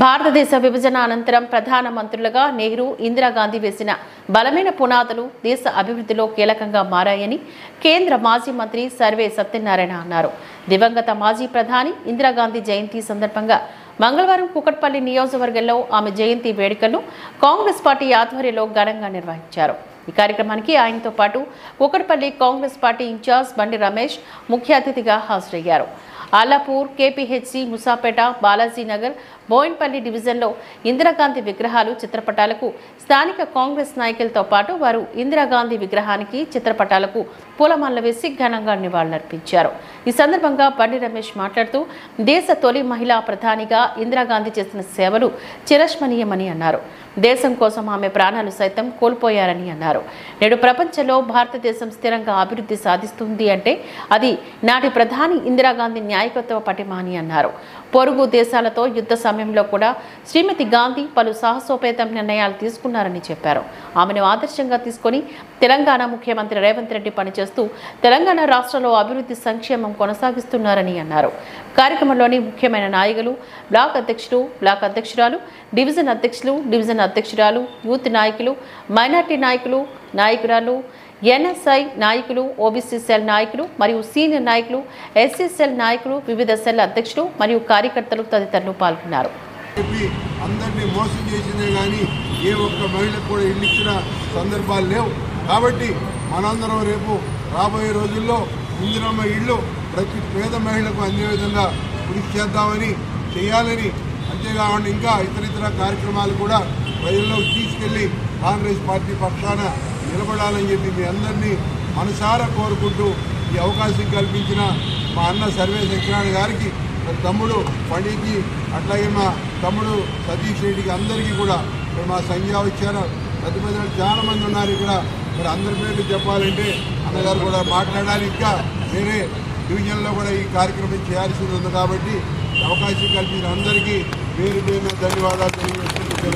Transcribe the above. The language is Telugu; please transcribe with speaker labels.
Speaker 1: భారతదేశ విభజన అనంతరం ప్రధాన మంత్రులుగా నెహ్రూ, ఇందిరాగాంధీ వేసిన బలమైన పునాదులు దేశ అభివృద్ధిలో కీలకంగా మారాయని కేంద్ర మాజీ మంత్రి సర్వే సత్యనారాయణ అన్నారు. దివంగత మాజీ ప్రధాని ఇందిరాగాంధీ జయంతి సందర్భంగా మంగళవారం కూకట్పల్లి నియోజకవర్గంలో ఆమె జయంతి వేడుకలను కాంగ్రెస్ పార్టీ ఆధ్వర్యంలో ఘనంగా నిర్వహించారు. ఈ కార్యక్రమానికి ఆయనతో పాటు కూకట్పల్లి కాంగ్రెస్ పార్టీ ఇన్ఛార్జ్ బండి రమేష్ ముఖ్య అతిథిగా హాజరయ్యారు. ఆలాపూర్, కేపీహెచ్సి, ముసాపేట, బాలాజీనగర్, బోయిన్పల్లి డివిజన్లో ఇందిరాగాంధీ విగ్రహాలు, చిత్రపటాలకు స్థానిక కాంగ్రెస్ నాయకులతో పాటు వారు ఇందిరాగాంధీ విగ్రహానికి, చిత్రపటాలకు పూలమాలలు వేసి ఘనంగా నివాళులర్పించారు. ఈ సందర్భంగా బండి రమేష్ మాట్లాడుతూ దేశ తొలి మహిళా ప్రధానిగా ఇందిరాగాంధీ చేసిన సేవలు చిరస్మరణీయమని అన్నారు. దేశం కోసం ఆమె ప్రాణాలు సైతం కోల్పోయారని అన్నారు. నేడు ప్రపంచంలో భారతదేశం స్థిరంగా అభివృద్ధి సాధిస్తుంది అంటే అది నాటి ప్రధాని ఇందిరాగాంధీ నాయకత్వ పటిమ అని అన్నారు. పొరుగు దేశాలతో యుద్ధ సమయంలో కూడా శ్రీమతి గాంధీ పలు సాహసోపేత నిర్ణయాలు తీసుకున్నారని చెప్పారు. ఆమెను ఆదర్శంగా తీసుకొని తెలంగాణ ముఖ్యమంత్రి రేవంత్ రెడ్డి పనిచేస్తూ తెలంగాణ రాష్ట్రంలో అభివృద్ధి సంక్షేమం కొనసాగిస్తున్నారని అన్నారు. కార్యక్రమంలోని ముఖ్యమైన నాయకులు, బ్లాక్ అధ్యక్షుడు, బ్లాక్ అధ్యక్షురాలు, డివిజన్ అధ్యక్షులు, డివిజన్ అధ్యక్షురాలు, యూత్ నాయకులు, మైనార్టీ నాయకులు, నాయకురాలు, ఎన్ఎస్ఐ నాయకులు, ఓబీసీ సెల్ నాయకులు మరియు సీనియర్ నాయకులు, ఎస్సీ సెల్ నాయకులు, వివిధ సెల్ అధ్యక్షులు మరియు కార్యకర్తలు తదితరులు పాల్గొన్నారు.
Speaker 2: అందరినీ మోసం చేసిందే కానీ ఏ ఒక్క మహిళకు కూడా ఇల్లు ఇచ్చిన సందర్భాలు లేవు. కాబట్టి మనందరం రేపు రాబోయే రోజుల్లో ఇందిరమ్మ ఇళ్ళు ప్రతి పేద మహిళకు అందే విధంగా కృషి చేయాలని, అంతేకాకుండా ఇంకా ఇతర కార్యక్రమాలు కూడా ప్రజల్లోకి తీసుకెళ్లి కాంగ్రెస్ పార్టీ పక్షాన నిలబడాలని చెప్పి మీ అందరినీ మనసారా కోరుకుంటూ ఈ అవకాశం కల్పించిన మా అన్న సర్వే సత్యనారాయణ గారికి, మా తమ్ముడు పండిట్కి, అట్లాగే మా తమ్ముడు సతీష్ రెడ్డికి అందరికీ కూడా మా సంఘ వచ్చారు. పెద్ద పెద్దలు చాలా మంది ఉన్నారు ఇక్కడ. మరి అందరి పేర్లు చెప్పాలంటే అన్నగారు కూడా మాట్లాడాలి. ఇంకా వేరే డివిజన్లో కూడా ఈ కార్యక్రమం చేయాల్సి ఉంది కాబట్టి అవకాశం కల్పించిన అందరికీ పేరు ధన్యవాదాలు తెలియజేస్తున్నాను.